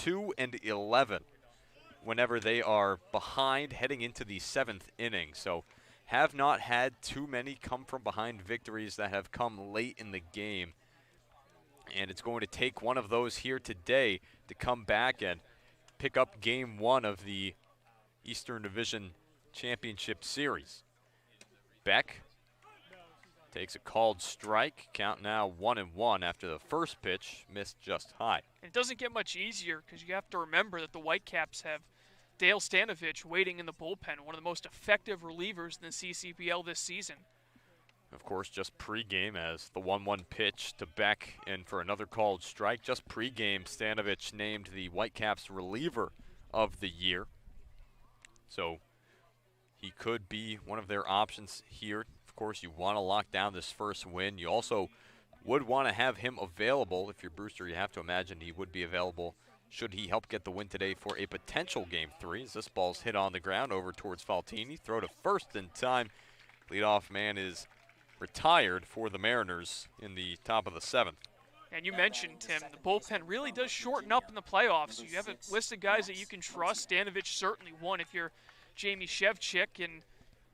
2-11 whenever they are behind heading into the 7th inning. So have not had too many come from behind victories that have come late in the game. And it's going to take one of those here today to come back and pick up game 1 of the Eastern Division Championship Series. Beck takes a called strike. Count now 1-1 after the first pitch missed just high. It doesn't get much easier because you have to remember that the Whitecaps have Dale Stanovich waiting in the bullpen, one of the most effective relievers in the CCPL this season. Of course, just pregame as the 1-1 pitch to Beck and for another called strike. Just pregame, Stanovich named the Whitecaps reliever of the year. So he could be one of their options here. Of course, you want to lock down this first win. You also would want to have him available. If you're Brewster, you have to imagine he would be available should he help get the win today for a potential Game 3. As this ball's hit on the ground over towards Faltini. Throw to first in time. Leadoff man is retired for the Mariners in the top of the 7th. And you mentioned, Tim, the bullpen really does shorten up in the playoffs. You have a list of guys that you can trust. Stanovich certainly one if you're Jamie Shevchik. And,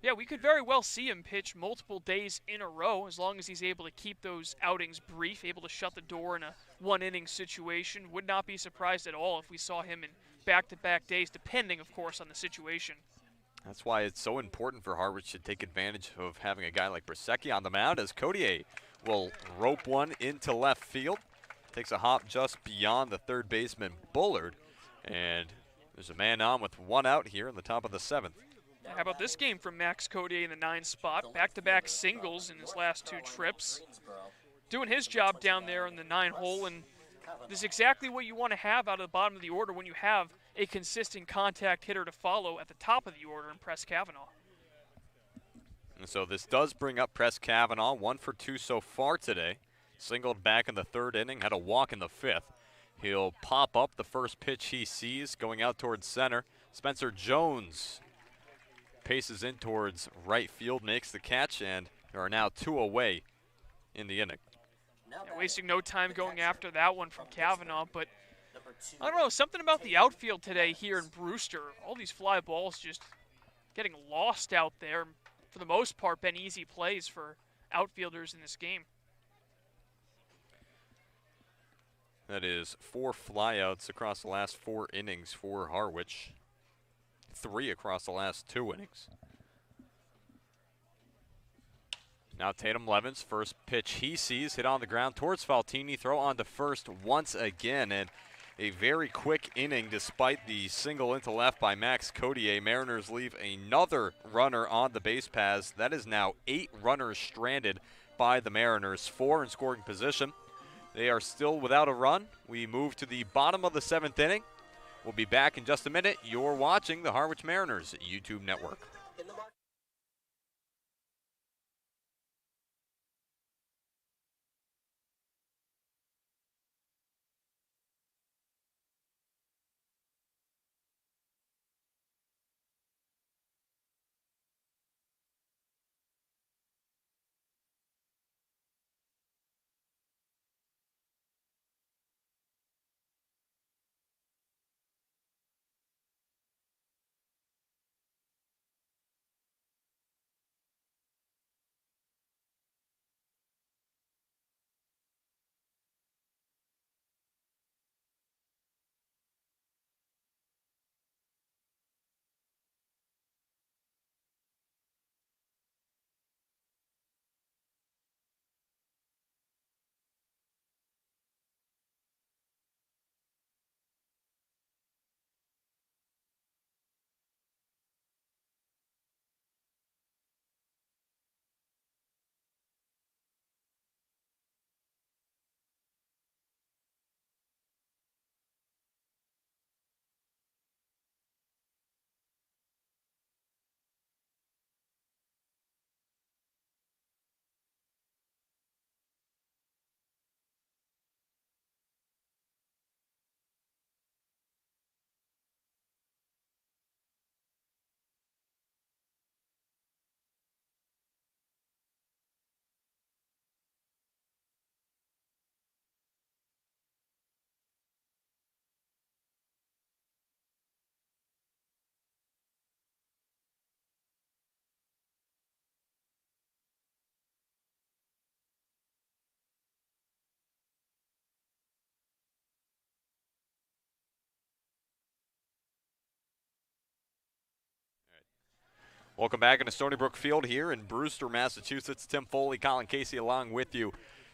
yeah, we could very well see him pitch multiple days in a row as long as he's able to keep those outings brief, able to shut the door in a one-inning situation. Would not be surprised at all if we saw him in back-to-back days, depending, of course, on the situation. That's why it's so important for Harwich to take advantage of having a guy like Brusecki on the mound, as Codier will rope one into left field. Takes a hop just beyond the third baseman, Bullard. And there's a man on with one out here in the top of the 7th. How about this game from Max Codier in the 9 spot? Back-to-back singles in his last 2 trips. Doing his job down there in the 9 hole, and this is exactly what you want to have out of the bottom of the order when you have a consistent contact hitter to follow at the top of the order in Press Kavanaugh. And so this does bring up Press Kavanaugh, 1 for 2 so far today. Singled back in the 3rd inning, had a walk in the 5th. He'll pop up the first pitch he sees, going out towards center. Spencer Jones paces in towards right field, makes the catch, and there are now 2 away in the inning. Yeah, wasting no time going after that one from Kavanaugh, but I don't know, something about the outfield today here in Brewster. All these fly balls just getting lost out there. For the most part, been easy plays for outfielders in this game. That is 4 flyouts across the last 4 innings for Harwich. 3 across the last 2 innings. Now Tatum Levens, first pitch he sees, hit on the ground towards Faltini, throw on to first once again, and a very quick inning despite the single into left by Max Codier. Mariners leave another runner on the base paths. That is now 8 runners stranded by the Mariners, 4 in scoring position. They are still without a run. We move to the bottom of the 7th inning. We'll be back in just a minute. You're watching the Harwich Mariners YouTube network. Welcome back into Stony Brook Field here in Brewster, Massachusetts. Tim Foley, Colin Casey along with you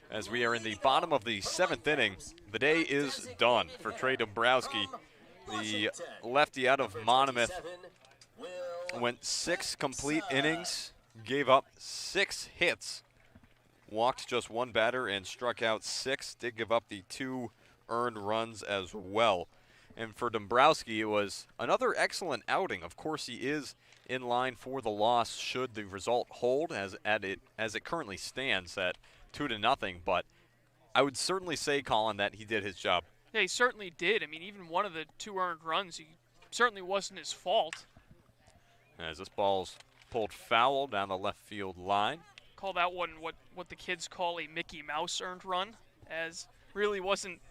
as we are in the bottom of the 7th inning. The day is done for Trey Dombrowski. The lefty out of Monmouth went 6 complete innings, gave up 6 hits, walked just 1 batter and struck out 6. Did give up the 2 earned runs as well. And for Dombrowski, it was another excellent outing. Of course, he is in line for the loss should the result hold as it currently stands at 2-0. But I would certainly say, Colin, that he did his job. Yeah, he certainly did. I mean, even one of the 2 earned runs, he certainly wasn't his fault. As this ball's pulled foul down the left field line. Call that one what the kids call a Mickey Mouse earned run, as really wasn't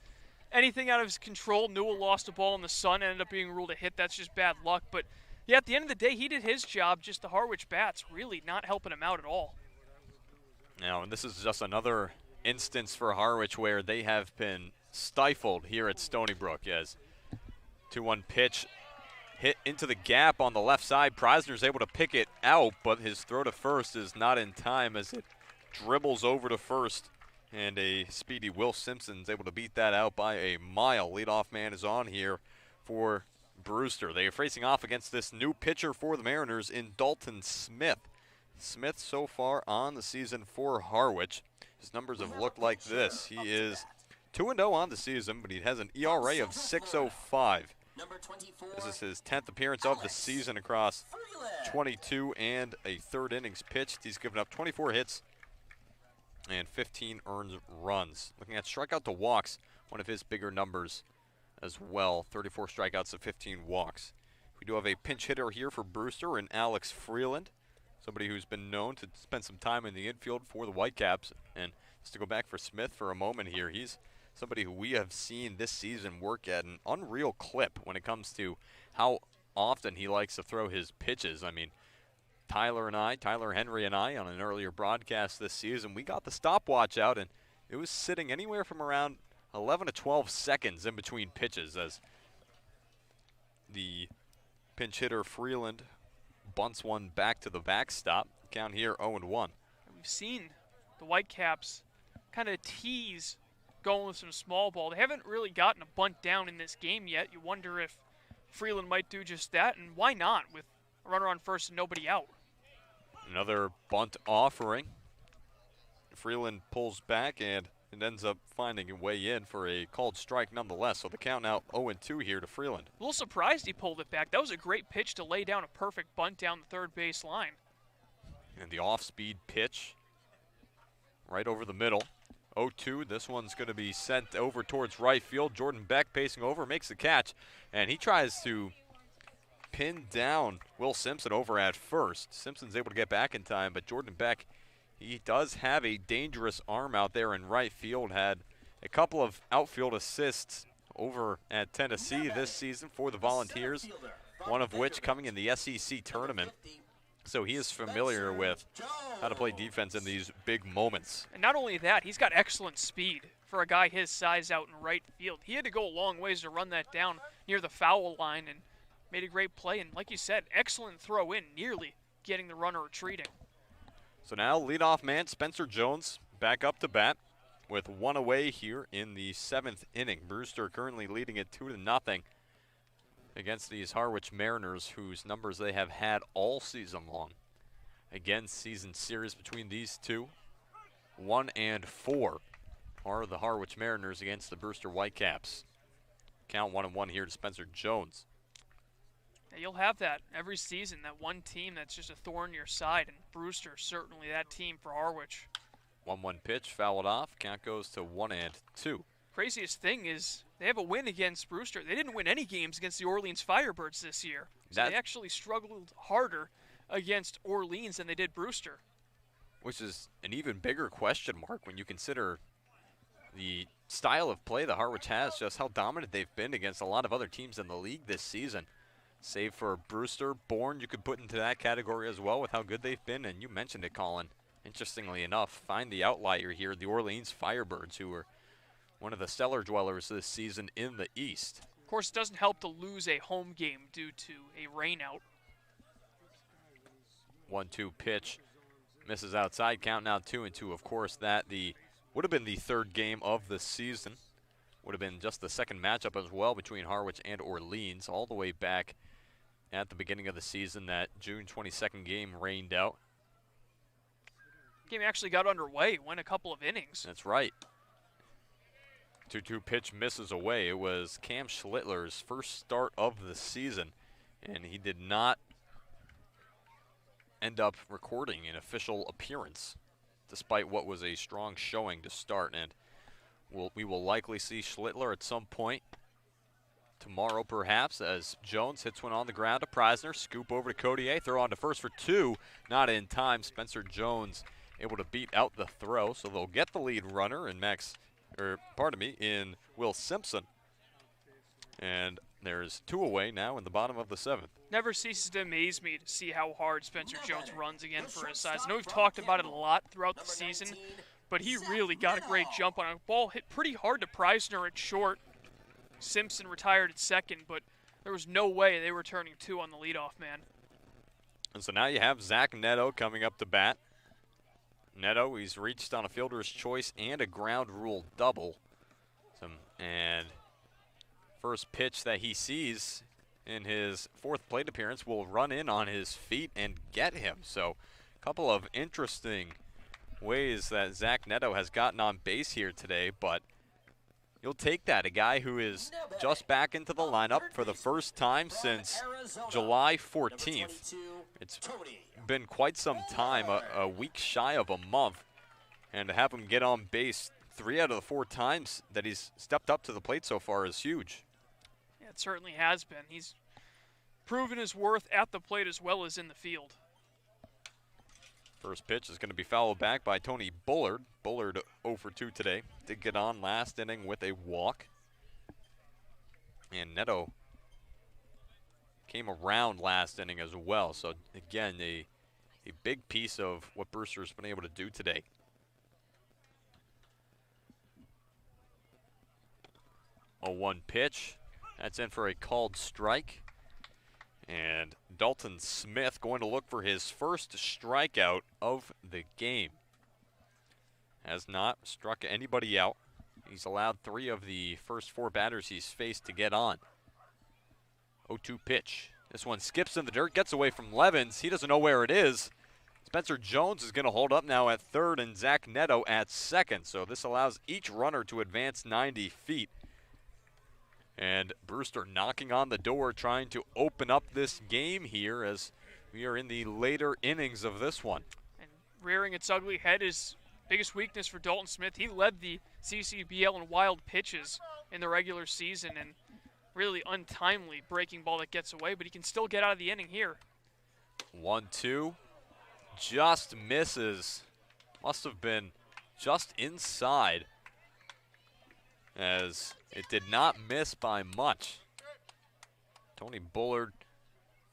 anything out of his control. Newell lost a ball in the sun, ended up being ruled a hit. That's just bad luck. But yeah, at the end of the day, he did his job. Just the Harwich bats really not helping him out at all. Now, and this is just another instance for Harwich where they have been stifled here at Stony Brook as 2-1 pitch hit into the gap on the left side. Preisner's able to pick it out, but his throw to first is not in time as it dribbles over to first. And a speedy Will Simpson's able to beat that out by a mile. Leadoff man is on here for Brewster. They are facing off against this new pitcher for the Mariners in Dalton Smith. Smith so far on the season for Harwich. His numbers have looked like this. He is 2-0 on the season, but he has an ERA of 6.05. This is his 10th appearance of the season across 22 and a third innings pitched. He's given up 24 hits and 15 earned runs. Looking at strikeout to walks, one of his bigger numbers as well. 34 strikeouts to 15 walks. We do have a pinch hitter here for Brewster and Alex Freeland, somebody who's been known to spend some time in the infield for the Whitecaps. And just to go back for Smith for a moment here, he's somebody who we have seen this season work at an unreal clip when it comes to how often he likes to throw his pitches. I mean, Tyler Henry and I, on an earlier broadcast this season, we got the stopwatch out, and it was sitting anywhere from around 11 to 12 seconds in between pitches as the pinch hitter Freeland bunts one back to the backstop. Count here 0-1. We've seen the Whitecaps kind of tease going with some small ball. They haven't really gotten a bunt down in this game yet. You wonder if Freeland might do just that, and why not with a runner on first and nobody out. Another bunt offering. Freeland pulls back, and it ends up finding a way in for a called strike nonetheless. So the count now 0-2 here to Freeland. A little surprised he pulled it back. That was a great pitch to lay down a perfect bunt down the third base line. And the off-speed pitch right over the middle. 0-2, this one's going to be sent over towards right field. Jordan Beck pacing over, makes the catch, and he tries to pin down Will Simpson over at first. Simpson's able to get back in time, but Jordan Beck, he does have a dangerous arm out there in right field. Had a couple of outfield assists over at Tennessee this season for the Volunteers, one of which coming in the SEC tournament. So he is familiar with how to play defense in these big moments. And not only that, he's got excellent speed for a guy his size out in right field. He had to go a long ways to run that down near the foul line and made a great play. And like you said, excellent throw in, nearly getting the runner retreating. So now leadoff man Spencer Jones back up to bat with one away here in the 7th inning. Brewster currently leading it 2-0 against these Harwich Mariners, whose numbers they have had all season long. Again, season series between these two. 1-4 are the Harwich Mariners against the Brewster Whitecaps. Count 1-1 here to Spencer Jones. Yeah, you'll have that every season, that one team that's just a thorn in your side, and Brewster certainly that team for Harwich. 1-1 pitch, fouled off. Count goes to 1-2. Craziest thing is they have a win against Brewster. They didn't win any games against the Orleans Firebirds this year. So they actually struggled harder against Orleans than they did Brewster. Which is an even bigger question mark when you consider the style of play that Harwich has, just how dominant they've been against a lot of other teams in the league this season. Save for Brewster, Bourne you could put into that category as well with how good they've been. And you mentioned it, Colin. Interestingly enough, find the outlier here, the Orleans Firebirds, who were one of the cellar dwellers this season in the East. Of course, it doesn't help to lose a home game due to a rainout. 1-2 pitch misses outside. Count now 2-2. Of course, that would have been the third game of the season. Would have been just the second matchup as well between Harwich and Orleans, all the way back at the beginning of the season. That June 22nd game rained out. Game actually got underway, went a couple of innings. That's right. 2-2 pitch misses away. It was Cam Schlittler's first start of the season, and he did not end up recording an official appearance, despite what was a strong showing to start. And we will likely see Schlittler at some point tomorrow, perhaps, as Jones hits one on the ground to Preisner. Scoop over to Codier, throw on to first for 2. Not in time. Spencer Jones able to beat out the throw, so they'll get the lead runner in in Will Simpson. And there's 2 away now in the bottom of the 7th. Never ceases to amaze me to see how hard Spencer Jones runs again for his size. I know we've talked about it a lot throughout the season, but he really got a great jump on a ball hit pretty hard to Preisner at short. Simpson retired at second, but there was no way they were turning 2 on the leadoff man. And so now you have Zach Neto coming up to bat. Neto, he's reached on a fielder's choice and a ground rule double. And first pitch that he sees in his 4th plate appearance will run in on his feet and get him. So a couple of interesting ways that Zach Neto has gotten on base here today, but you'll take that. A guy who is just back into the lineup for the first time since July 14th. It's been quite some time, a week shy of a month, and to have him get on base 3 out of the 4 times that he's stepped up to the plate so far is huge. Yeah, it certainly has been. He's proven his worth at the plate as well as in the field. First pitch is going to be fouled back by Tony Bullard. Bullard 0 for 2 today. Did get on last inning with a walk. And Neto came around last inning as well. So again, a big piece of what Brewster's been able to do today. A 1 pitch. That's in for a called strike. And Dalton Smith going to look for his first strikeout of the game. Has not struck anybody out. He's allowed 3 of the first 4 batters he's faced to get on. 0-2 pitch. This one skips in the dirt, gets away from Levens. He doesn't know where it is. Spencer Jones is going to hold up now at 3rd and Zach Neto at 2nd. So this allows each runner to advance 90 feet. And Brewster knocking on the door, trying to open up this game here as we are in the later innings of this one. And rearing its ugly head is biggest weakness for Dalton Smith. He led the CCBL in wild pitches in the regular season, and really untimely breaking ball that gets away, but he can still get out of the inning here. 1-2, just misses. Must have been just inside, as it did not miss by much. Tony Bullard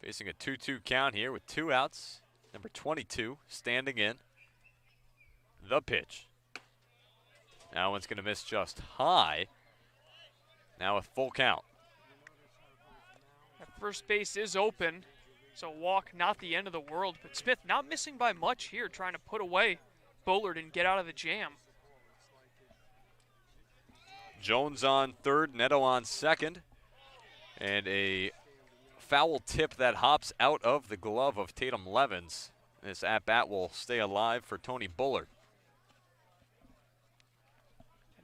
facing a 2-2 count here with 2 outs. Number 22 standing in. The pitch. That one's going to miss just high. Now with full count. That first base is open, so walk not the end of the world, but Smith not missing by much here, trying to put away Bullard and get out of the jam. Jones on 3rd, Neto on 2nd, and a foul tip that hops out of the glove of Tatum Levens. This at-bat will stay alive for Tony Bullard.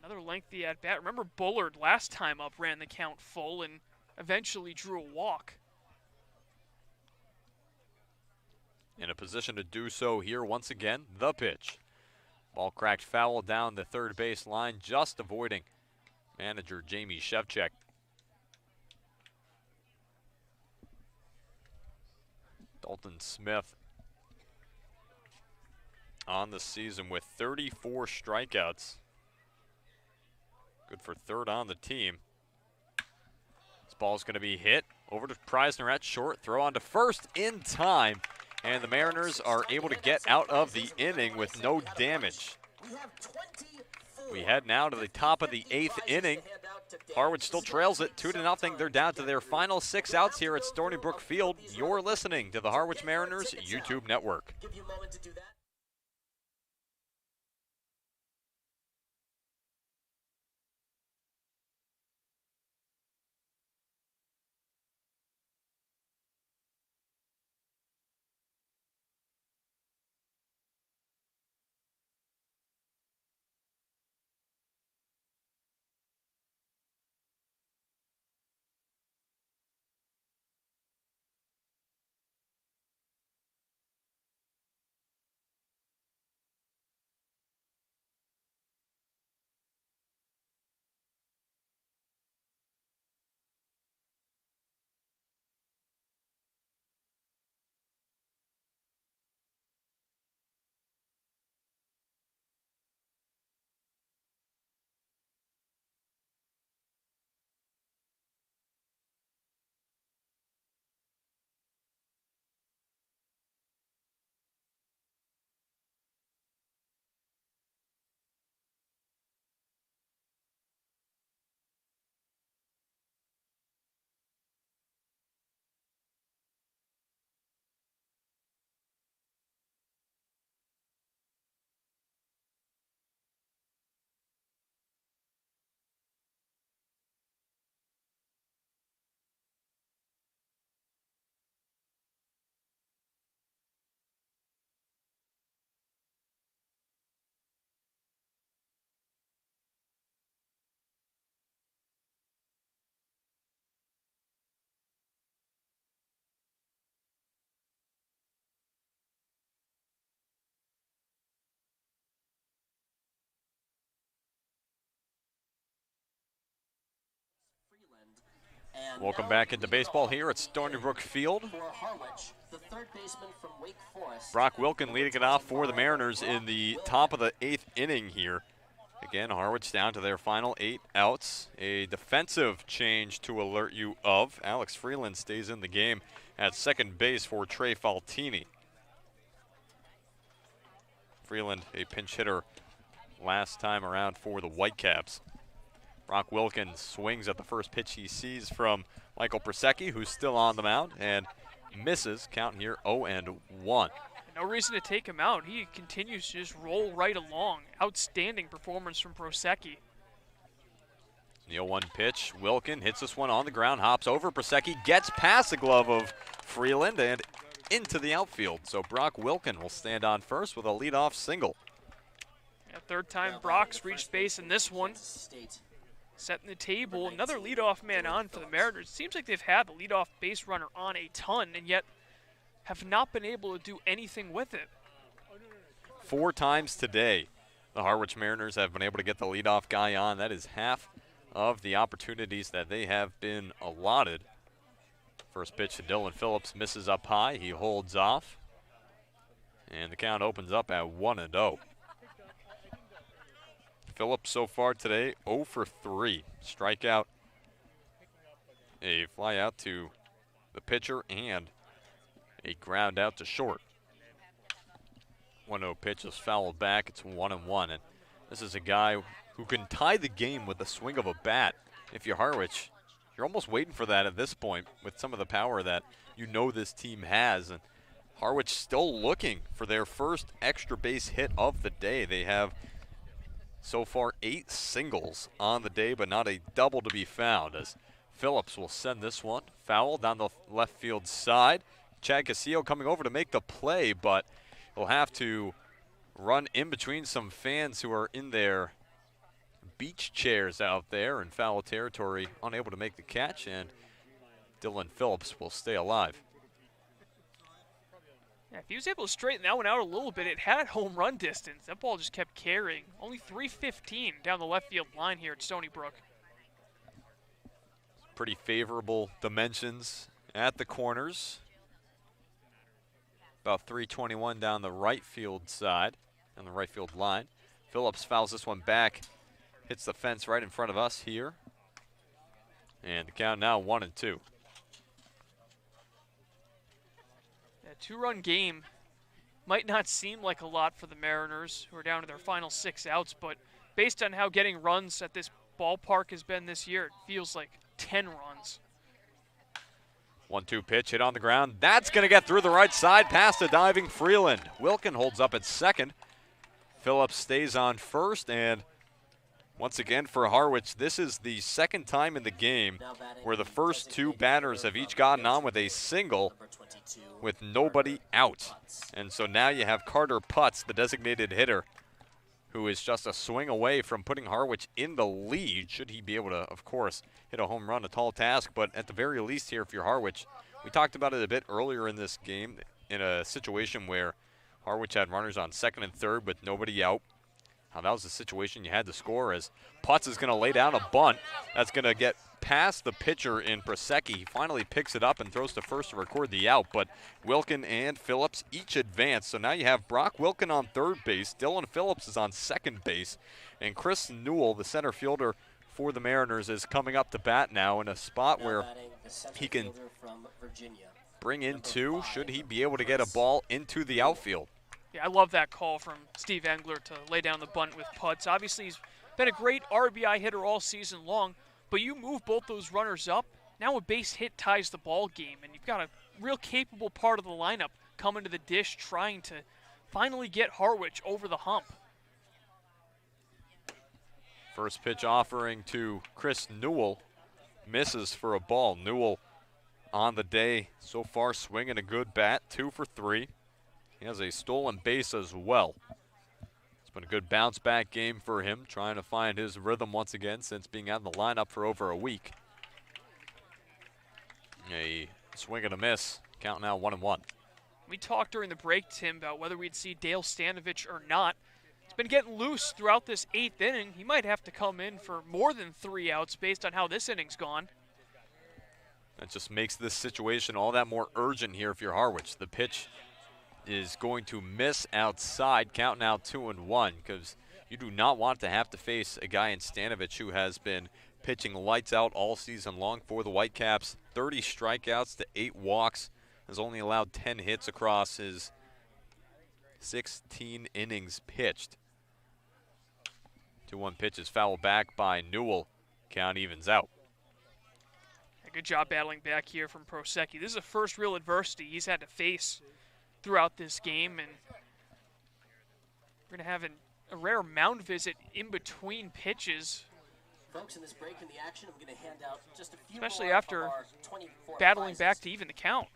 Another lengthy at-bat. Remember, Bullard last time up ran the count full and eventually drew a walk. In a position to do so here once again, the pitch. Ball cracked foul down the 3rd base line, just avoiding manager Jamie Shevchik. Dalton Smith on the season with 34 strikeouts. Good for 3rd on the team. This ball's going to be hit over to Preisner at short. Throw on to 1st in time. And the Mariners are able to get out of the inning with no damage. We head now to the top of the 8th inning. Harwich still trails it 2-0. They're down to their final 6 outs here at Stony Brook Field. You're listening to the Harwich Mariners YouTube network. Welcome back into baseball here at Stony Brook Field. Brock Wilkin leading it off for the Mariners in the top of the 8th inning here. Again, Harwich down to their final 8 outs. A defensive change to alert you of. Alex Freeland stays in the game at second base for Trey Faltini. Freeland, a pinch hitter last time around for the Whitecaps. Brock Wilkin swings at the first pitch he sees from Michael Prusecki, who's still on the mound, and misses. Count here 0-1. No reason to take him out. He continues to just roll right along. Outstanding performance from Prusecki. The 0-1 pitch. Wilkin hits this one on the ground, hops over Prusecki, gets past the glove of Freeland and into the outfield. So Brock Wilkin will stand on first with a leadoff single. Yeah, third time Brock's reached base in this one. Setting the table, another leadoff man on for the Mariners. Seems like they've had the leadoff base runner on a ton and yet have not been able to do anything with it. 4 times today, the Harwich Mariners have been able to get the leadoff guy on. That is half of the opportunities that they have been allotted. First pitch to Dylan Phillips, misses up high. He holds off. And the count opens up at 1-0. Phillips so far today 0 for 3. Strikeout, a fly out to the pitcher, and a ground out to short. 1-0 pitch is fouled back. It's 1-1. And this is a guy who can tie the game with the swing of a bat. If you're Harwich, you're almost waiting for that at this point with some of the power that you know this team has. And Harwich still looking for their first extra base hit of the day. They have so far 8 singles on the day, but not a double to be found, as Phillips will send this one foul down the left field side. Chad Casillo coming over to make the play, but he'll have to run in between some fans who are in their beach chairs out there in foul territory, unable to make the catch, and Dylan Phillips will stay alive. Yeah, if he was able to straighten that one out a little bit, it had home run distance. That ball just kept carrying. Only 315 down the left field line here at Stony Brook. Pretty favorable dimensions at the corners. About 321 down the right field side, on the right field line. Phillips fouls this one back, hits the fence right in front of us here. And the count now 1-2. 2-run game might not seem like a lot for the Mariners, who are down to their final 6 outs, but based on how getting runs at this ballpark has been this year. It feels like 10 runs. 1-2 pitch hit on the ground. That's going to get through the right side past a diving Freeland. Wilkin holds up at second. Phillips stays on first, and once again for Harwich, this is the second time in the game where the first two batters have each gotten on with a single with nobody out. And so now you have Carter Putz, the designated hitter, who is just a swing away from putting Harwich in the lead. Should he be able to, of course, hit a home run, a tall task, but at the very least here, if you're Harwich, we talked about it a bit earlier in this game in a situation where Harwich had runners on second and third with nobody out. How that was the situation you had to score, as Putz is going to lay down a bunt that's going to get past the pitcher in Prosecki. He finally picks it up and throws to first to record the out, but Wilkin and Phillips each advance. So now you have Brock Wilkin on third base, Dylan Phillips is on second base, and Chris Newell, the center fielder for the Mariners, is coming up to bat now in a spot where he can bring in two should he be able to get a ball into the outfield. Yeah, I love that call from Steve Engler to lay down the bunt with Putz. Obviously, he's been a great RBI hitter all season long, but you move both those runners up, now a base hit ties the ball game, and you've got a real capable part of the lineup coming to the dish trying to finally get Harwich over the hump. First pitch offering to Chris Newell, misses for a ball. Newell on the day so far swinging a good bat, 2 for 3. He has a stolen base as well. It's been a good bounce back game for him, trying to find his rhythm once again since being out in the lineup for over a week. A swing and a miss, count now 1-1. We talked during the break, Tim, about whether we'd see Dale Stanovich or not. He's been getting loose throughout this 8th inning. He might have to come in for more than 3 outs based on how this inning's gone. That just makes this situation all that more urgent here if you're Harwich. The pitch is going to miss outside, count now 2-1, because you do not want to have to face a guy in Stanovich who has been pitching lights out all season long for the Whitecaps. 30 strikeouts to 8 walks, has only allowed 10 hits across his 16 innings pitched. 2-1 pitch is fouled back by Newell. Count evens out. Good job battling back here from Prosecki. This is the first real adversity he's had to face throughout this game, and we're going to have a rare mound visit in between pitches. Folks, in this break in the action, I'm going to hand out just a few especially more after battling back to even the count.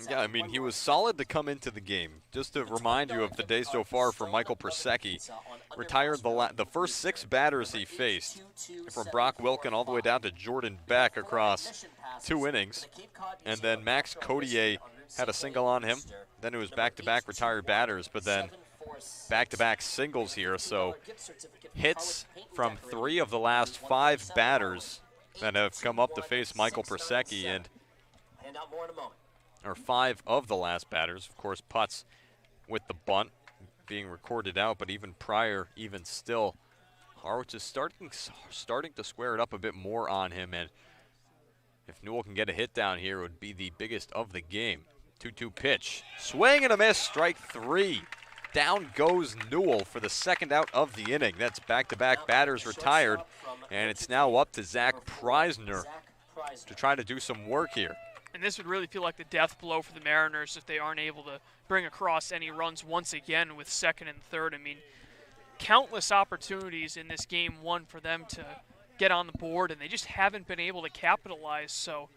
Yeah, I mean, he was solid to come into the game. Just to remind you of the day so far for Michael Prosecki, retired the first 6 batters he faced, from Brock Wilkin all the way down to Jordan Beck across 2 innings. And then Max Codier had a single on him. Then it was back-to-back retired batters, but then back-to-back singles here. So hits from 3 of the last 5 batters that have come up to face Michael Prosecki, and or 5 of the last batters. Of course, Putz with the bunt being recorded out, but even prior, even still, Harwich is starting to square it up a bit more on him, and if Newell can get a hit down here, it would be the biggest of the game. 2-2 pitch, swing and a miss, strike 3. Down goes Newell for the second out of the inning. That's back-to-back batters retired, and it's now up to Zach Preisner to try to do some work here. And this would really feel like the death blow for the Mariners if they aren't able to bring across any runs once again with second and third. I mean, countless opportunities in this game one for them to get on the board, and they just haven't been able to capitalize. So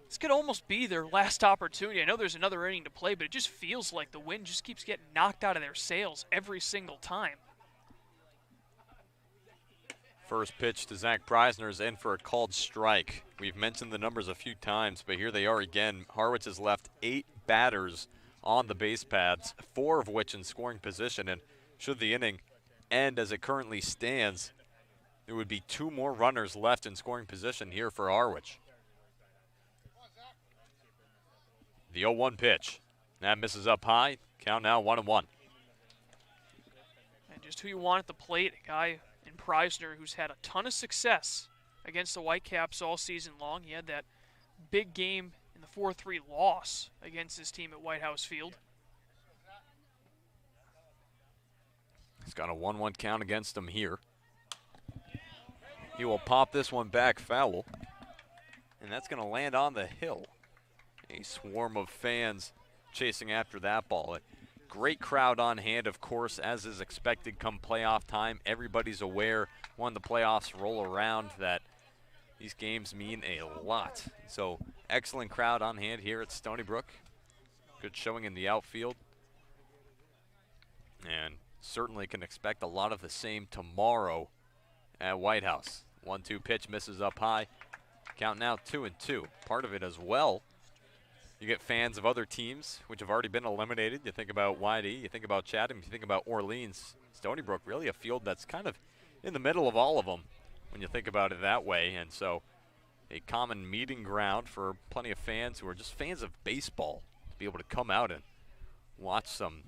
this could almost be their last opportunity. I know there's another inning to play, but it just feels like the wind just keeps getting knocked out of their sails every single time. First pitch to Zach Preisner is in for a called strike. We've mentioned the numbers a few times, but here they are again. Harwich has left 8 batters on the base paths, 4 of which in scoring position, and should the inning end as it currently stands, there would be 2 more runners left in scoring position here for Harwich. The 0-1 pitch. That misses up high. Count now 1-1. And just who you want at the plate, a guy in Preisner who's had a ton of success against the Whitecaps all season long. He had that big game in the 4-3 loss against his team at White House Field. He's got a 1-1 count against him here. He will pop this one back foul, and that's going to land on the hill. A swarm of fans chasing after that ball. A great crowd on hand, of course, as is expected come playoff time. Everybody's aware when the playoffs roll around that these games mean a lot. So excellent crowd on hand here at Stony Brook. Good showing in the outfield. And certainly can expect a lot of the same tomorrow at White House. 1-2 pitch misses up high. Count now 2-2. Part of it as well, you get fans of other teams which have already been eliminated. You think about YD, you think about Chatham, you think about Orleans. Stony Brook, really a field that's kind of in the middle of all of them when you think about it that way. And so a common meeting ground for plenty of fans who are just fans of baseball to be able to come out and watch some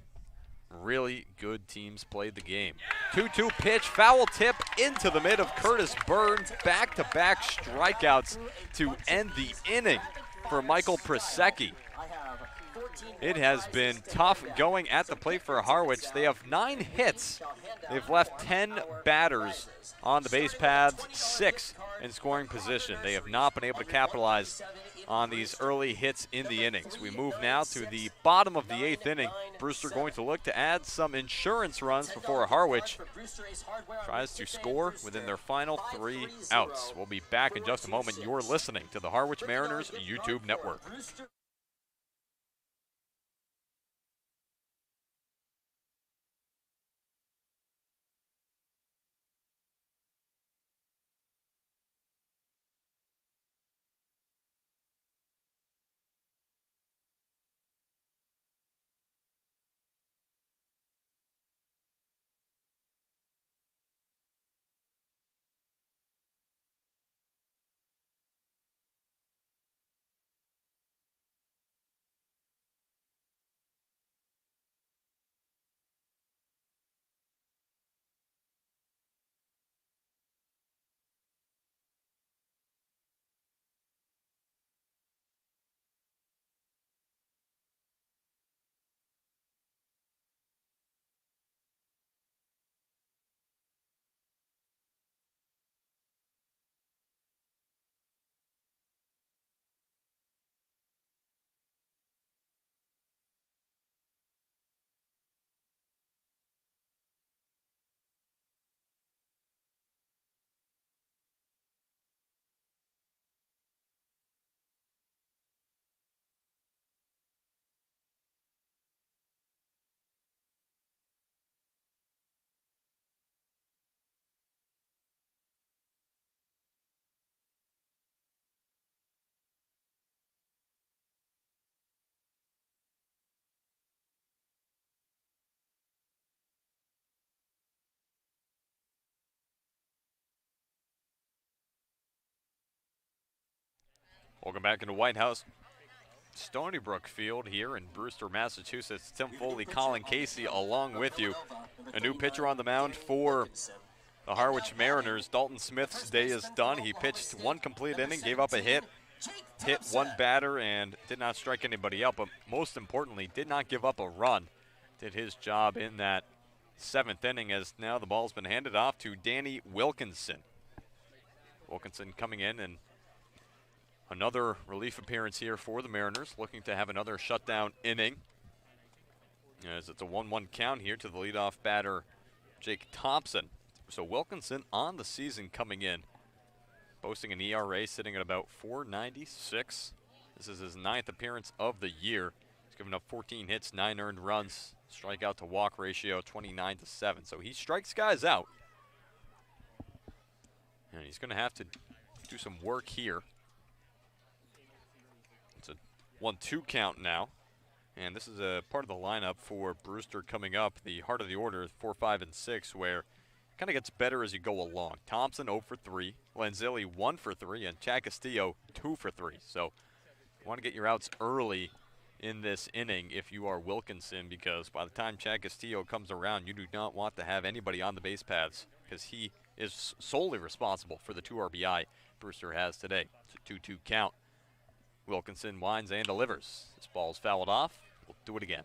really good teams play the game. 2-2 pitch, foul tip into the mid of Curtis Burns. Back-to-back strikeouts to end the inning for Michael Prasecki. It has been tough going at the plate for Harwich. They have 9 hits. They've left 10 batters on the base paths, 6 in scoring position. They have not been able to capitalize on these early hits in the innings. We move now to the bottom of the 8th inning. Brewster going to look to add some insurance runs before Harwich tries to score within their final 3 outs. We'll be back in just a moment. You're listening to the Harwich Mariners YouTube network. Welcome back into White House. Stony Brook Field here in Brewster, Massachusetts. Tim Foley, Colin Casey along with you. A new pitcher on the mound for the Harwich Mariners. Dalton Smith's day is done. He pitched 1 complete inning, gave up a hit 1 batter, and did not strike anybody out, but most importantly, did not give up a run. Did his job in that 7th inning, as now the ball's been handed off to Danny Wilkinson. Wilkinson coming in and another relief appearance here for the Mariners, looking to have another shutdown inning, as it's a 1-1 count here to the leadoff batter, Jake Thompson. So Wilkinson on the season coming in, boasting an ERA sitting at about 4.96. This is his 9th appearance of the year. He's given up 14 hits, 9 earned runs, strikeout to walk ratio 29-7. So he strikes guys out, and he's going to have to do some work here. 1-2 count now, and this is a part of the lineup for Brewster coming up. The heart of the order is 4, 5, and 6, where it kind of gets better as you go along. Thompson 0 for 3, Lanzilli 1 for 3, and Chad Castillo 2 for 3. So you want to get your outs early in this inning if you are Wilkinson, because by the time Chad Castillo comes around, you do not want to have anybody on the base paths, because he is solely responsible for the 2 RBI Brewster has today. It's a 2-2 count. Wilkinson winds and delivers. This ball's fouled off. We'll do it again.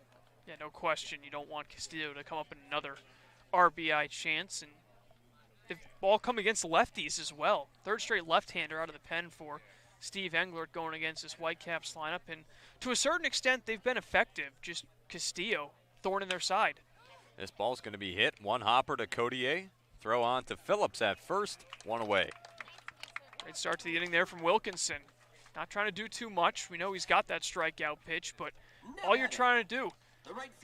Yeah, no question. You don't want Castillo to come up in another RBI chance. And they've all come against lefties as well. Third straight left-hander out of the pen for Steve Englert going against this Whitecaps lineup. And to a certain extent, they've been effective. Just Castillo, thorn in their side. This ball's going to be hit. One hopper to Codier. Throw on to Phillips at first. One away. Great start to the inning there from Wilkinson. Not trying to do too much. We know he's got that strikeout pitch, but all you're trying to do,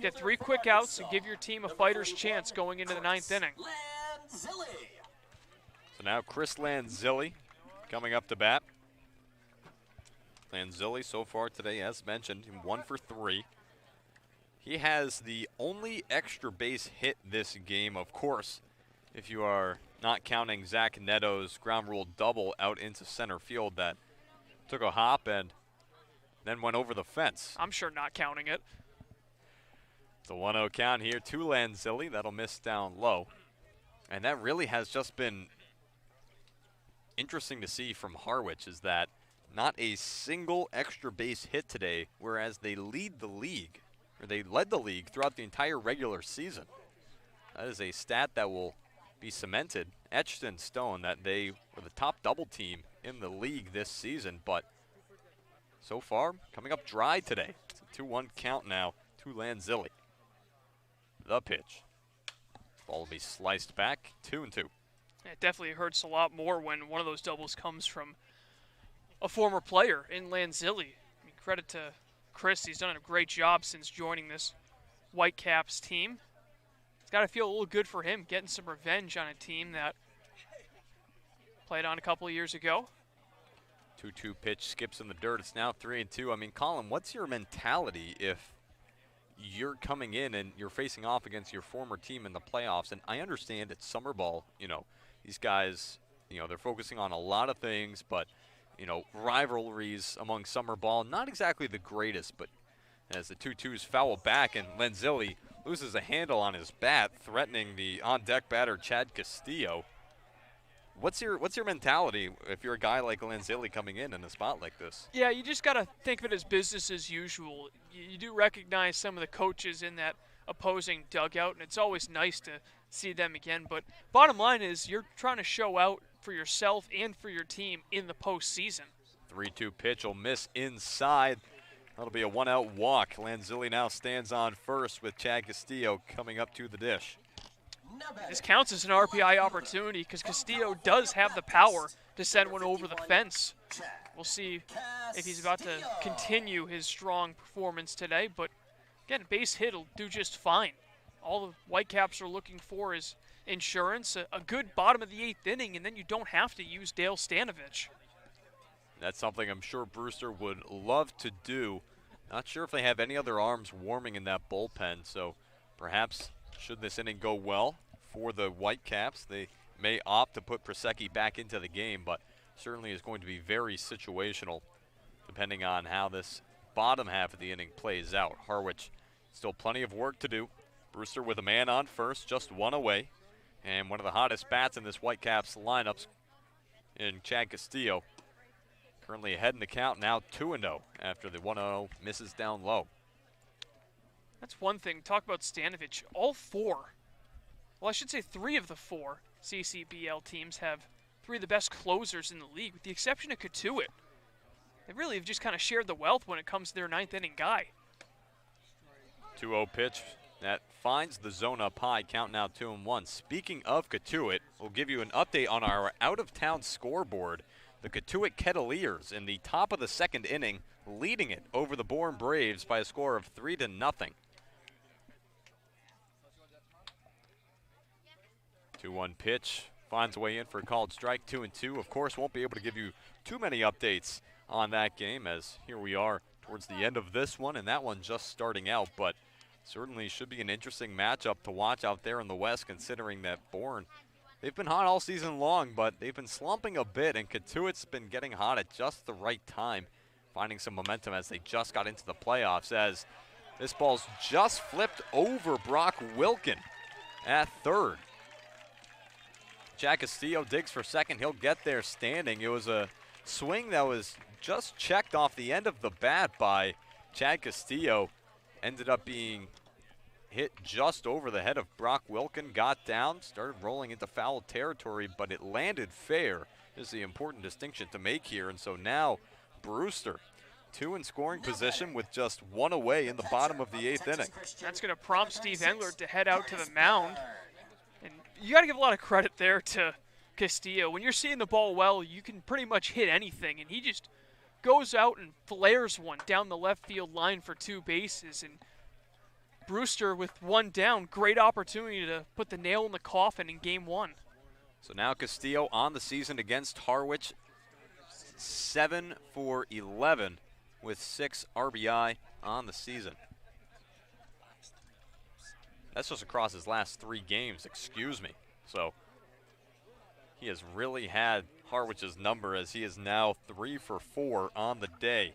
get 3 quick outs and give your team a fighter's chance going into the 9th inning. So now Chris Lanzilli coming up to bat. Lanzilli so far today, as mentioned, 1 for 3. He has the only extra base hit this game, of course, if you are not counting Zach Neto's ground rule double out into center field that took a hop and then went over the fence. I'm sure not counting it. It's a 1-0 count here to Lanzilli. That'll miss down low. And that really has just been interesting to see from Harwich, is that not a single extra base hit today, whereas they lead the league, or they led the league throughout the entire regular season. That is a stat that will be cemented, etched in stone, that they were the top double team in the league this season, but so far coming up dry today. It's a 2-1 count now to Lanzilli. The pitch. Ball will be sliced back, 2-2. It definitely hurts a lot more when one of those doubles comes from a former player in Lanzilli. I mean, credit to Chris, he's done a great job since joining this Whitecaps team. It's got to feel a little good for him, getting some revenge on a team that played on a couple of years ago. 2-2 pitch skips in the dirt. It's now 3-2. I mean, Colin, what's your mentality if you're coming in and you're facing off against your former team in the playoffs? And I understand it's summer ball. You know, these guys, you know, they're focusing on a lot of things, but, you know, rivalries among summer ball, not exactly the greatest, but as the 2-2s foul back and Lanzilli loses a handle on his bat, threatening the on-deck batter Chad Castillo. What's your mentality if you're a guy like Lanzilli coming in a spot like this? Yeah, you just got to think of it as business as usual. You do recognize some of the coaches in that opposing dugout, and it's always nice to see them again. But bottom line is you're trying to show out for yourself and for your team in the postseason. 3-2 pitch will miss inside. That'll be a 1-out walk. Lanzilli now stands on first with Chad Castillo coming up to the dish. This counts as an RBI opportunity because Castillo does have the power to send one over the fence. We'll see if he's about to continue his strong performance today, but again, base hit will do just fine. All the Whitecaps are looking for is insurance, a good bottom of the 8th inning, and then you don't have to use Dale Stanovich. That's something I'm sure Brewster would love to do. Not sure if they have any other arms warming in that bullpen, so perhaps should this inning go well for the Whitecaps, they may opt to put Prasecki back into the game, but certainly is going to be very situational depending on how this bottom half of the inning plays out. Harwich still plenty of work to do. Brewster with a man on first, just 1 away, and one of the hottest bats in this Whitecaps lineups in Chad Castillo. Currently ahead in the count, now 2-0 after the 1-0 misses down low. That's one thing. Talk about Stanovich. All 4, well, I should say 3 of the 4 CCBL teams have 3 of the best closers in the league, with the exception of Katuitt. They really have just kind of shared the wealth when it comes to their 9th inning guy. 2-0 pitch that finds the zone up high, count now 2-1. Speaking of Katuitt, we'll give you an update on our out-of-town scoreboard. The Katuitt Kettleers in the top of the 2nd inning, leading it over the Bourne Braves by a score of 3-0. 2-1 pitch finds a way in for a called strike, 2-2. Of course, won't be able to give you too many updates on that game, as here we are towards the end of this one, and that one just starting out, but certainly should be an interesting matchup to watch out there in the West, considering that Bourne, they've been hot all season long, but they've been slumping a bit, and Katuitt's been getting hot at just the right time, finding some momentum as they just got into the playoffs, as this ball's just flipped over Brock Wilkin at third. Jack Castillo digs for second. He'll get there standing. It was a swing that was just checked off the end of the bat by Chad Castillo. Ended up being hit just over the head of Brock Wilkin, got down, started rolling into foul territory, but it landed fair, is the important distinction to make here. And so now Brewster, 2 in scoring position with just 1 away in the bottom of the 8th inning. That's going to prompt Steve Englert to head out to the mound. And you got to give a lot of credit there to Castillo. When you're seeing the ball well, you can pretty much hit anything, and he just goes out and flares one down the left field line for 2 bases. And Brewster with 1 down, great opportunity to put the nail in the coffin in game 1. So now Castillo on the season against Harwich, 7 for 11 with 6 RBI on the season. That's just across his last 3 games, excuse me. So he has really had Harwich's number, as he is now 3 for 4 on the day.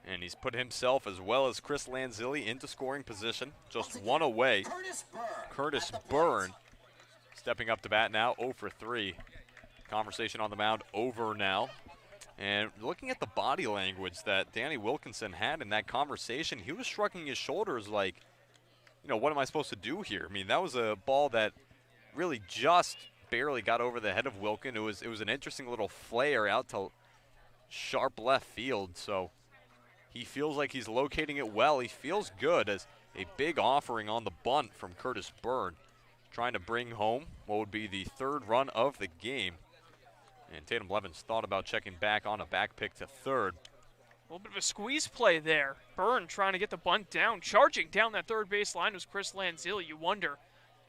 And he's put himself as well as Chris Lanzilli into scoring position, just 1 away. Curtis Byrne stepping up to bat now, 0 for 3. Conversation on the mound over now. And looking at the body language that Danny Wilkinson had in that conversation, he was shrugging his shoulders like, you know, what am I supposed to do here? I mean, that was a ball that really just barely got over the head of Wilkin. It was an interesting little flare out to sharp left field. So he feels like he's locating it well. He feels good, as a big offering on the bunt from Curtis Byrne, trying to bring home what would be the 3rd run of the game. And Tatum Blevins thought about checking back on a back pick to 3rd. A little bit of a squeeze play there. Byrne trying to get the bunt down. Charging down that 3rd base line was Chris Lanzilli. You wonder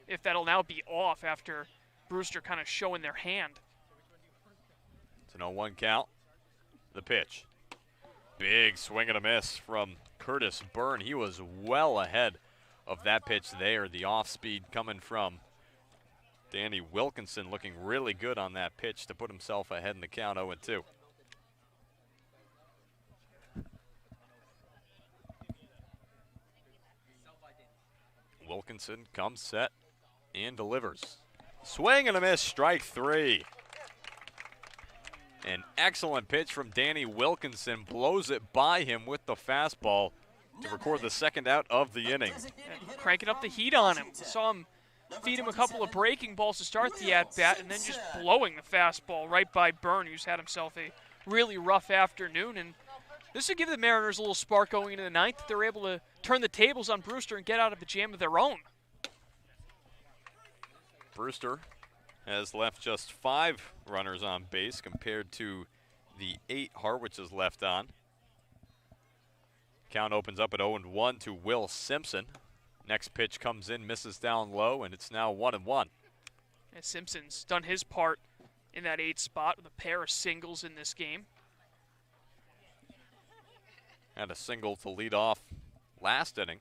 if that'll now be off after Brewster kind of showing their hand. It's an 0-1 count. The pitch. Big swing and a miss from Curtis Byrne. He was well ahead of that pitch there. The off speed coming from Danny Wilkinson, looking really good on that pitch to put himself ahead in the count, 0-2. Wilkinson comes set and delivers. Swing and a miss, strike 3. An excellent pitch from Danny Wilkinson, blows it by him with the fastball to record the 2nd out of the inning. And cranking up the heat on him. Saw him feed him a couple of breaking balls to start the at-bat, and then just blowing the fastball right by Byrne, who's had himself a really rough afternoon. And this would give the Mariners a little spark going into the 9th. They're able to turn the tables on Brewster and get out of a jam of their own. Brewster has left just 5 runners on base compared to the 8 Harwich has left on. Count opens up at 0-1 to Will Simpson. Next pitch comes in, misses down low, and it's now 1-1. And Simpson's done his part in that 8th spot with a pair of singles in this game. Had a single to lead off last inning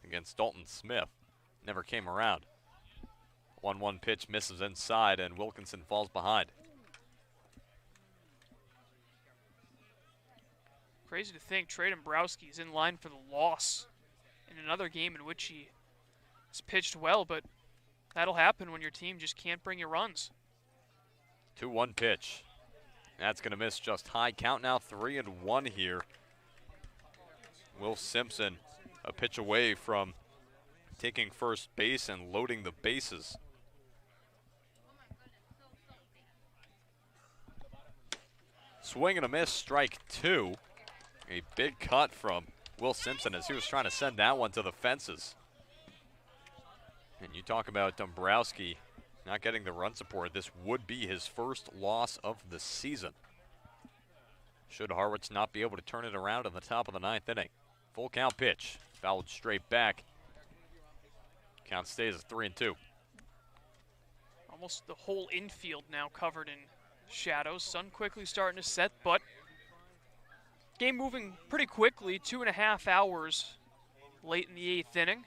against Dalton Smith. Never came around. 1-1 pitch misses inside, and Wilkinson falls behind. Crazy to think Trey Dombrowski is in line for the loss in another game in which he has pitched well, but that'll happen when your team just can't bring you runs. 2-1 pitch. That's going to miss just high. Count now 3-1 here. Will Simpson a pitch away from taking first base and loading the bases. Swing and a miss, strike 2. A big cut from Will Simpson as he was trying to send that one to the fences. And you talk about Dombrowski not getting the run support. This would be his first loss of the season. Should Harwich not be able to turn it around in the top of the 9th inning. Full count pitch, fouled straight back. Count stays at 3-2. Almost the whole infield now covered in shadows. Sun quickly starting to set, but game moving pretty quickly. 2.5 hours late in the 8th inning.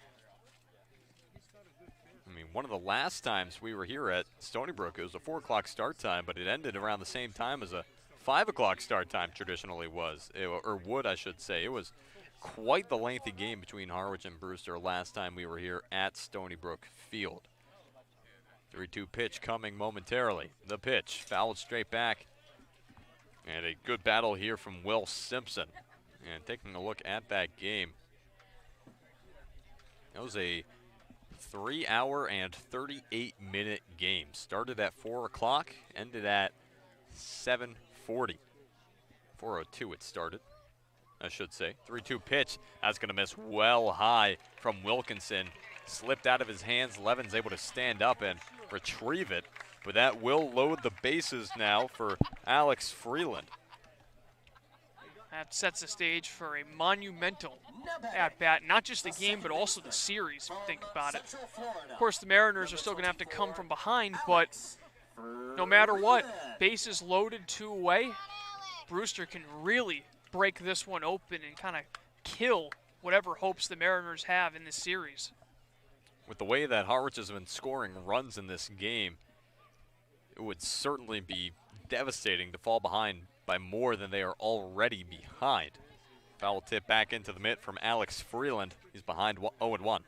I mean, one of the last times we were here at Stony Brook, it was a 4 o'clock start time, but it ended around the same time as a 5 o'clock start time traditionally was, or would, I should say. It was quite the lengthy game between Harwich and Brewster last time we were here at Stony Brook Field. 3-2 pitch coming momentarily. The pitch, fouled straight back. And a good battle here from Will Simpson. And taking a look at that game, That was a 3-hour and 38-minute game. Started at 4 o'clock, ended at 7:40. 4:02 it started, I should say. 3-2 pitch. That's going to miss well high from Wilkinson. Slipped out of his hands. Levin's able to stand up and retrieve it, but that will load the bases now for Alex Freeland. That sets the stage for a monumental at-bat, not just the game, but also the series, if you think about it. Of course, the Mariners are still going to have to come from behind, but no matter what, bases loaded, 2 away, Brewster can really break this one open and kind of kill whatever hopes the Mariners have in this series. With the way that Harwich has been scoring runs in this game, it would certainly be devastating to fall behind by more than they are already behind. Foul tip back into the mitt from Alex Freeland. He's behind 0-1.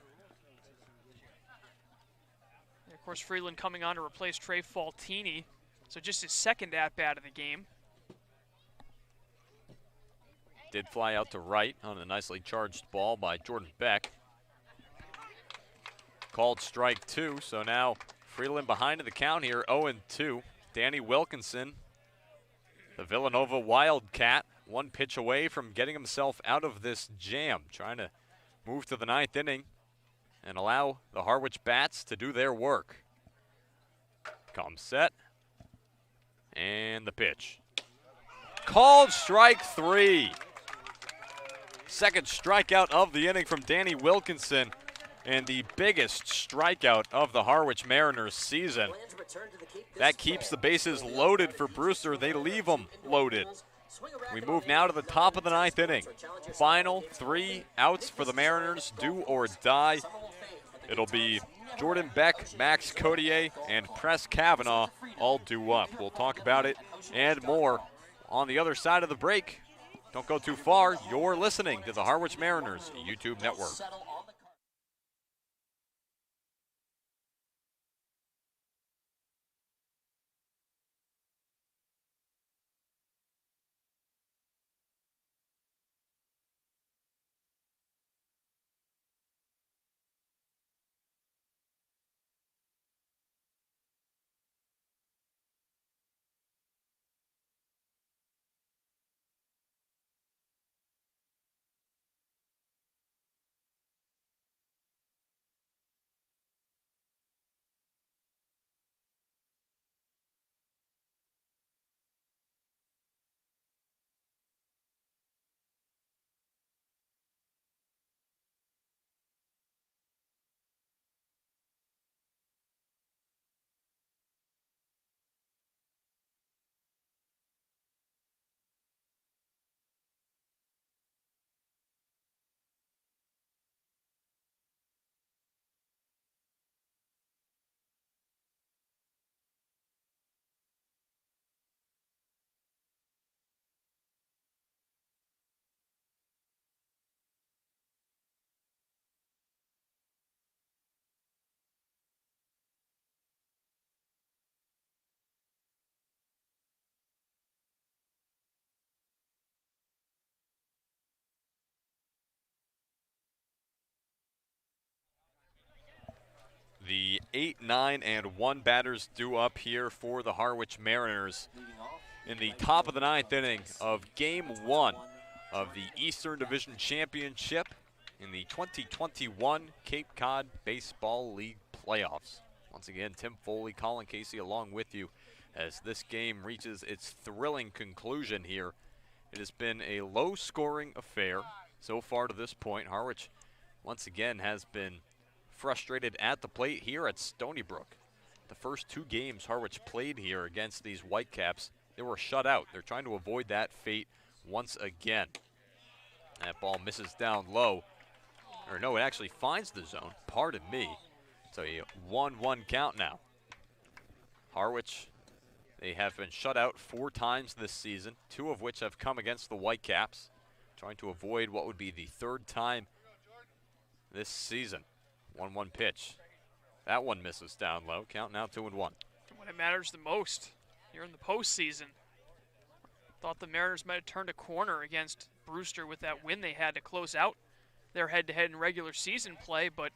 Of course, Freeland coming on to replace Trey Faltini, so just his second at-bat of the game. Did fly out to right on a nicely charged ball by Jordan Beck. Called strike 2, so now Freeland behind in the count here, 0-2. Danny Wilkinson, the Villanova Wildcat, 1 pitch away from getting himself out of this jam, trying to move to the 9th inning and allow the Harwich Bats to do their work. Comes set, and the pitch. Called strike 3. Second strikeout of the inning from Danny Wilkinson, and the biggest strikeout of the Harwich Mariners season. That keeps the bases loaded for Brewster. They leave them loaded. We move now to the top of the 9th inning. Final 3 outs for the Mariners, do or die. It'll be Jordan Beck, Max Codier, and Press Kavanaugh all due up. We'll talk about it and more on the other side of the break. Don't go too far. You're listening to the Harwich Mariners YouTube network. The 8, 9, and 1 batters due up here for the Harwich Mariners in the top of the 9th inning of Game 1 of the Eastern Division Championship in the 2021 Cape Cod Baseball League playoffs. Once again, Tim Foley, Colin Casey along with you as this game reaches its thrilling conclusion here. It has been a low-scoring affair so far to this point. Harwich, once again, has been frustrated at the plate here at Stony Brook. The first 2 games Harwich played here against these Whitecaps, they were shut out. They're trying to avoid that fate once again. That ball misses down low. Or no, it actually finds the zone. Pardon me. It's a 1-1 count now. Harwich, they have been shut out 4 times this season, 2 of which have come against the Whitecaps, trying to avoid what would be the 3rd time this season. 1-1 pitch. That one misses down low. Count now 2-1. When it matters the most, you're in the postseason. Thought the Mariners might have turned a corner against Brewster with that win they had to close out their head-to-head in regular season play, but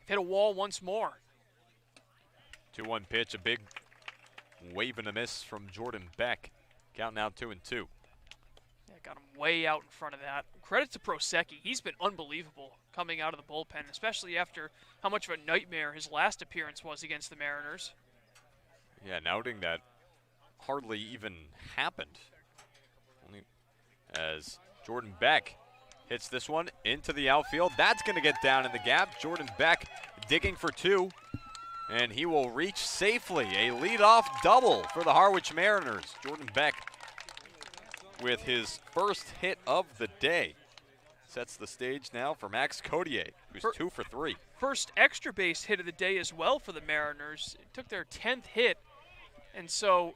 hit a wall once more. 2-1 pitch, a big wave and a miss from Jordan Beck. Count now 2-2. Yeah, got him way out in front of that. Credit to Prosecki. He's been unbelievable coming out of the bullpen, especially after how much of a nightmare his last appearance was against the Mariners. Yeah, noting that hardly even happened. Only as Jordan Beck hits this one into the outfield. That's going to get down in the gap. Jordan Beck digging for 2, and he will reach safely. A leadoff double for the Harwich Mariners. Jordan Beck with his first hit of the day. Sets the stage now for Max Codier, who's 2 for 3. First extra base hit of the day as well for the Mariners. It took their 10th hit, and so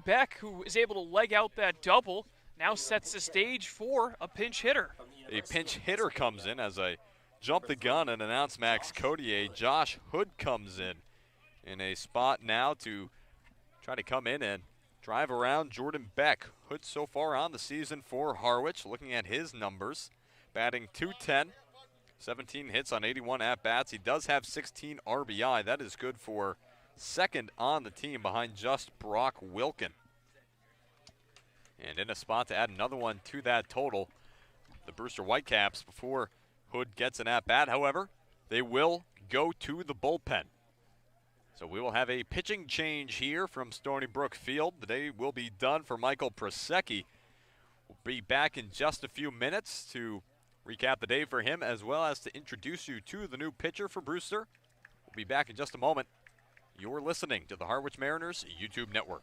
Beck, who is able to leg out that double, now sets the stage for a pinch hitter. A pinch hitter comes in as I jump the gun and announce Max Codier. Josh Hood comes in a spot now to try to come in and drive around Jordan Beck. Hood so far on the season for Harwich, looking at his numbers, batting .210, 17 hits on 81 at-bats. He does have 16 RBI. That is good for second on the team behind just Brock Wilkin. And in a spot to add another one to that total, the Brewster Whitecaps, before Hood gets an at-bat, however, they will go to the bullpen. So we will have a pitching change here from Stony Brook Field. The day will be done for Michael Prosecki. We'll be back in just a few minutes to recap the day for him, as well as to introduce you to the new pitcher for Brewster. We'll be back in just a moment. You're listening to the Harwich Mariners YouTube network.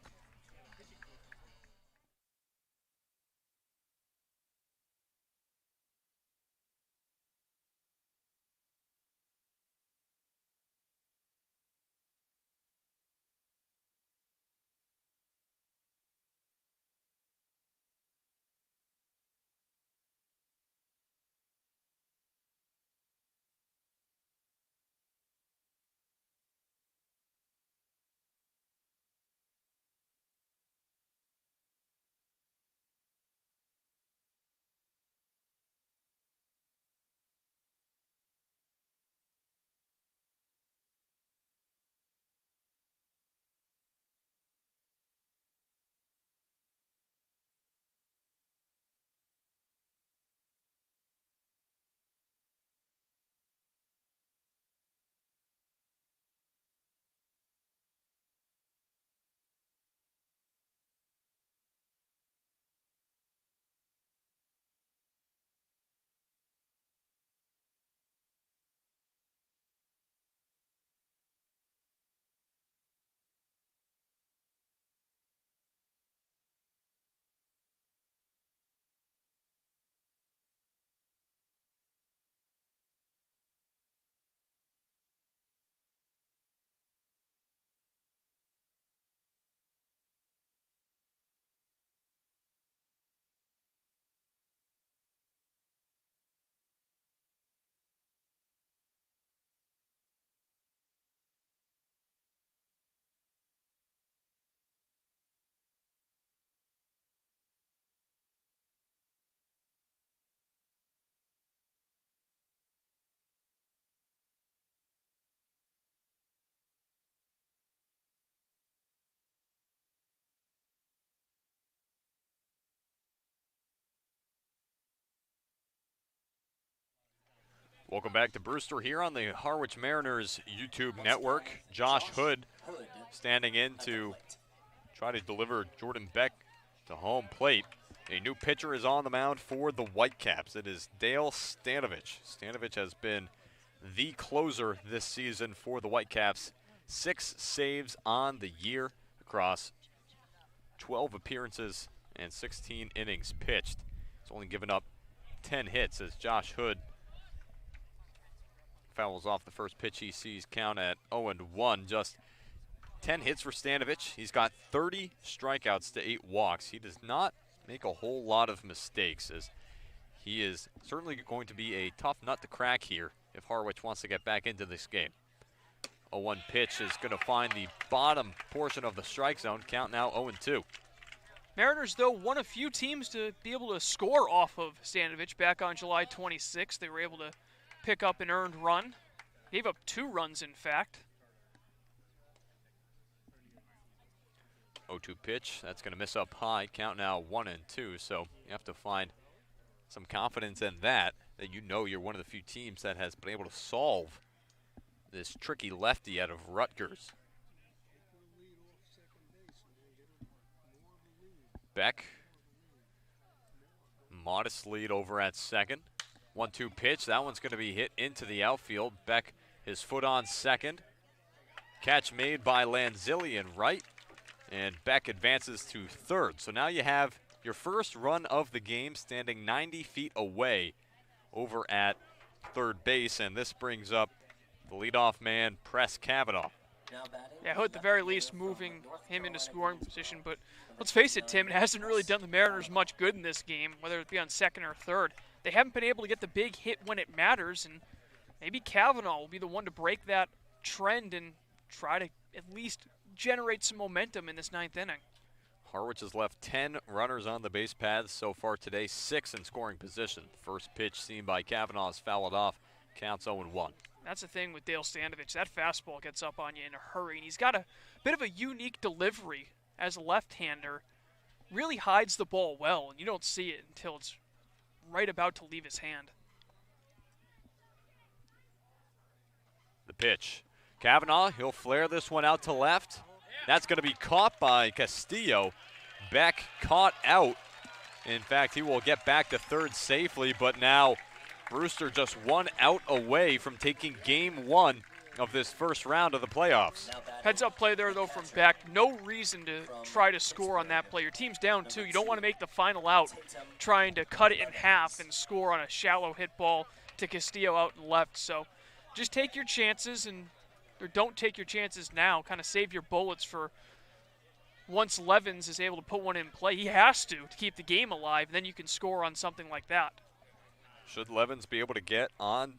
Welcome back to Brewster here on the Harwich Mariners YouTube network. Josh Hood standing in to try to deliver Jordan Beck to home plate. A new pitcher is on the mound for the Whitecaps. It is Dale Stanovich. Stanovich has been the closer this season for the Whitecaps. 6 saves on the year across 12 appearances and 16 innings pitched. He's only given up 10 hits as Josh Hood fouls off the first pitch he sees, count at 0-1. Just 10 hits for Stanovich. He's got 30 strikeouts to 8 walks. He does not make a whole lot of mistakes, as he is certainly going to be a tough nut to crack here if Harwich wants to get back into this game. 0-1 pitch is going to find the bottom portion of the strike zone. Count now 0-2. Mariners, though, one of few teams to be able to score off of Stanovich. Back on July 26th, they were able to pick up an earned run. Gave up 2 runs, in fact. 0-2 pitch. That's going to miss up high. Count now 1-2. So you have to find some confidence in that you know you're one of the few teams that has been able to solve this tricky lefty out of Rutgers. Beck. Modest lead over at second. 1-2 pitch. That one's going to be hit into the outfield. Beck, his foot on second. Catch made by Lanzillian right. And Beck advances to third. So now you have your first run of the game standing 90 feet away over at third base. And this brings up the leadoff man, Press Kavanaugh. Yeah, who at the very least moving him into scoring position. But let's face it, Tim, it hasn't really done the Mariners much good in this game, whether it be on second or third. They haven't been able to get the big hit when it matters, and maybe Kavanaugh will be the one to break that trend and try to at least generate some momentum in this 9th inning. Harwich has left 10 runners on the base paths so far today, 6 in scoring position. First pitch seen by Kavanaugh is fouled off, counts 0-1. That's the thing with Dale Stanovich. That fastball gets up on you in a hurry, and he's got a bit of a unique delivery as a left-hander. Really hides the ball well, and you don't see it until it's right about to leave his hand. The pitch. Kavanaugh, he'll flare this one out to left. That's going to be caught by Castillo. Beck caught out. In fact, he will get back to third safely, but now Brewster just 1 out away from taking game 1 of this first round of the playoffs. Heads up play there, though, from Beck. No reason to try to score on that play. Your team's down 2. You don't want to make the final out trying to cut it in half and score on a shallow hit ball to Castillo out and left. So just take your chances, or don't take your chances now. Kind of save your bullets for once Levens is able to put one in play. He has to keep the game alive, and then you can score on something like that. Should Levens be able to get on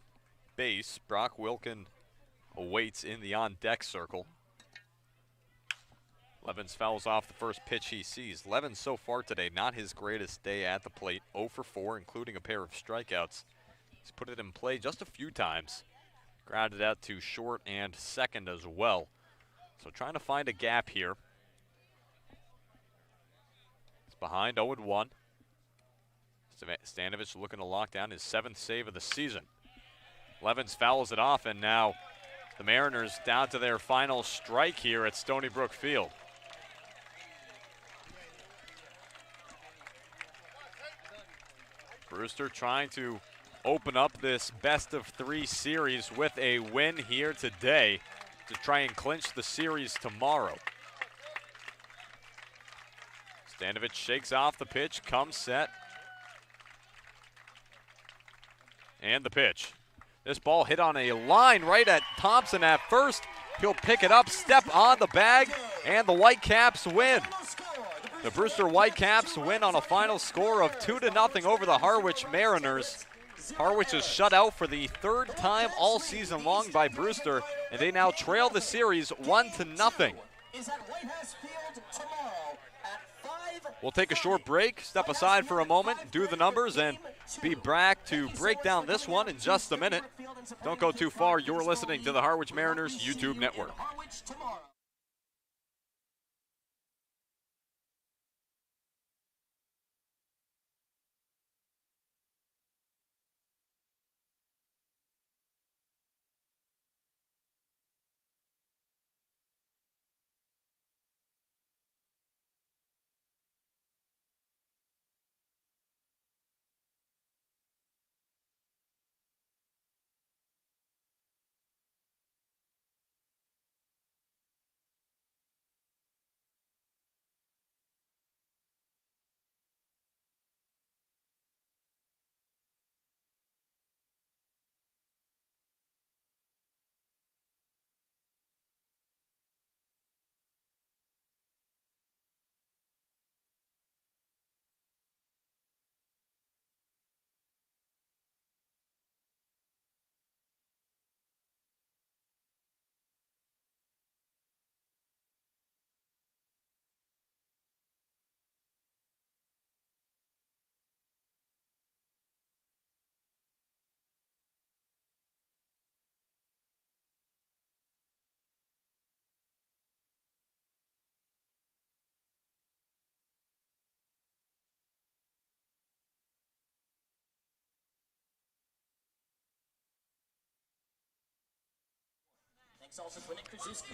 base, Brock Wilkin awaits in the on-deck circle. Levens fouls off the first pitch he sees. Levens so far today, not his greatest day at the plate. 0 for 4, including a pair of strikeouts. He's put it in play just a few times. Grounded out to short and second as well. So trying to find a gap here. It's behind 0-1. Stanovich looking to lock down his 7th save of the season. Levens fouls it off, and now the Mariners down to their final strike here at Stony Brook Field. Brewster trying to open up this best-of-3 series with a win here today to try and clinch the series tomorrow. Stanovich shakes off the pitch, comes set. And the pitch. This ball hit on a line right at Thompson at first. He'll pick it up, step on the bag, and the Whitecaps win. The Brewster Whitecaps win on a final score of 2-0 over the Harwich Mariners. Harwich is shut out for the 3rd time all season long by Brewster, and they now trail the series 1-0. We'll take a short break, step aside for a moment, do the numbers, and be back to break down this one in just a minute. Don't go too far. You're listening to the Harwich Mariners YouTube network.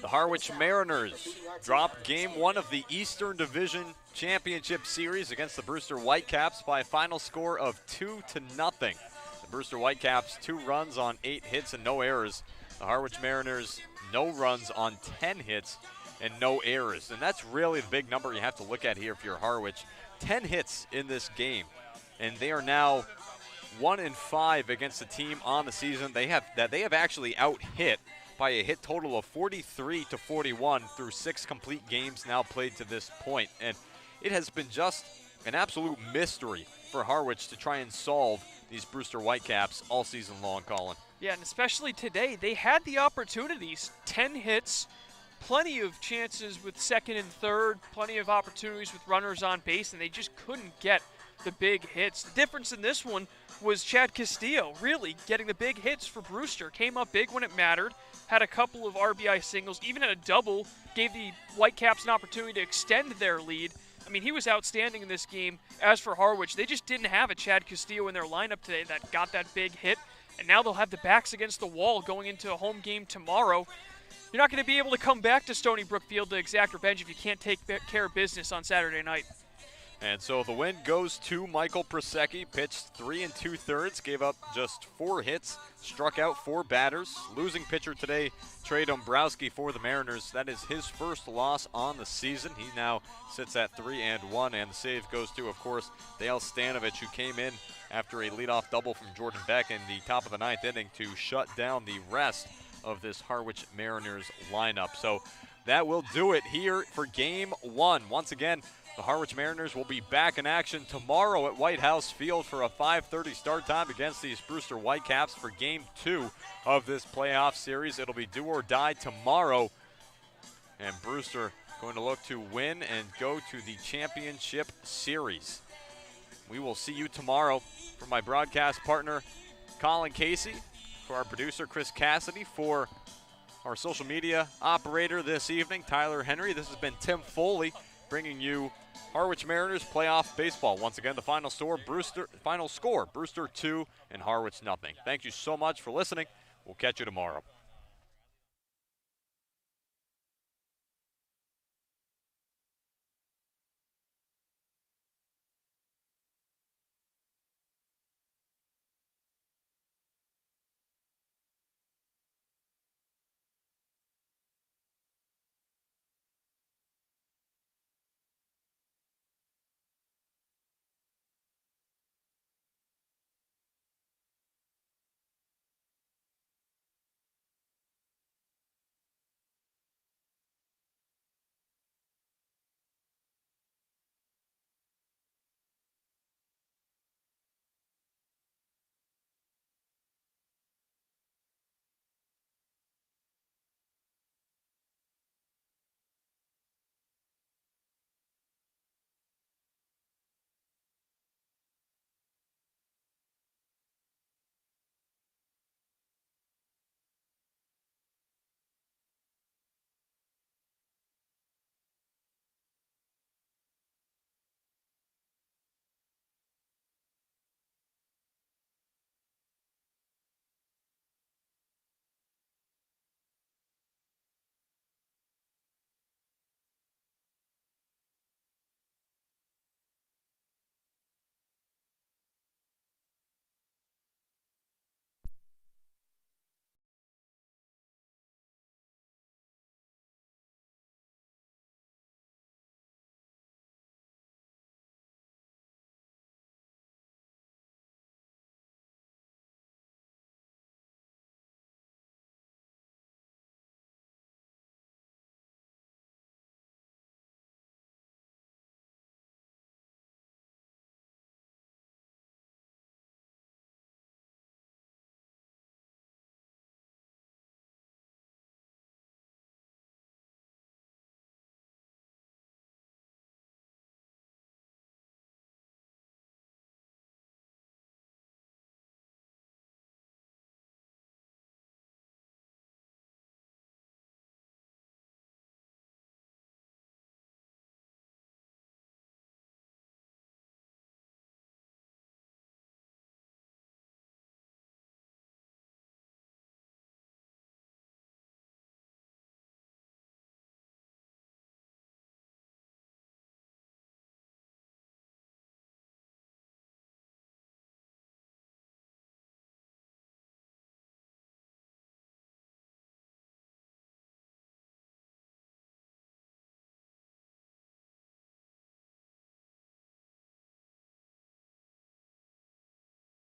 The Harwich Mariners dropped Game 1 of the Eastern Division Championship Series against the Brewster Whitecaps by a final score of 2-0. The Brewster Whitecaps 2 runs on 8 hits and no errors. The Harwich Mariners no runs on 10 hits and no errors. And that's really the big number you have to look at here if you're Harwich. 10 hits in this game, and they are now 1-5 against the team on the season. They have actually out-hit by a hit total of 43-41 through 6 complete games now played to this point. And it has been just an absolute mystery for Harwich to try and solve these Brewster Whitecaps all season long, Colin. Yeah, and especially today, they had the opportunities. 10 hits, plenty of chances with second and third, plenty of opportunities with runners on base, and they just couldn't get the big hits. The difference in this one was Chad Castillo really getting the big hits for Brewster. Came up big when it mattered, had a couple of RBI singles, even had a double, gave the Whitecaps an opportunity to extend their lead. I mean, he was outstanding in this game. As for Harwich, they just didn't have a Chad Castillo in their lineup today that got that big hit, and now they'll have the backs against the wall going into a home game tomorrow. You're not going to be able to come back to Stony Brook Field to exact revenge if you can't take care of business on Saturday night. And so the win goes to Michael Prosecki. Pitched 3 2/3, gave up just 4 hits, struck out 4 batters. Losing pitcher today, Trey Dombrowski for the Mariners. That is his first loss on the season. He now sits at 3-1, and the save goes to, of course, Dale Stanovich, who came in after a leadoff double from Jordan Beck in the top of the 9th inning to shut down the rest of this Harwich Mariners lineup. So that will do it here for Game 1. Once again, the Harwich Mariners will be back in action tomorrow at White House Field for a 5:30 start time against these Brewster Whitecaps for Game 2 of this playoff series. It'll be do or die tomorrow, and Brewster going to look to win and go to the championship series. We will see you tomorrow. For my broadcast partner, Colin Casey, for our producer, Chris Cassidy, for our social media operator this evening, Tyler Henry. This has been Tim Foley bringing you Harwich Mariners playoff baseball. Once again, the final score, Brewster 2 and Harwich 0. Thank you so much for listening. We'll catch you tomorrow.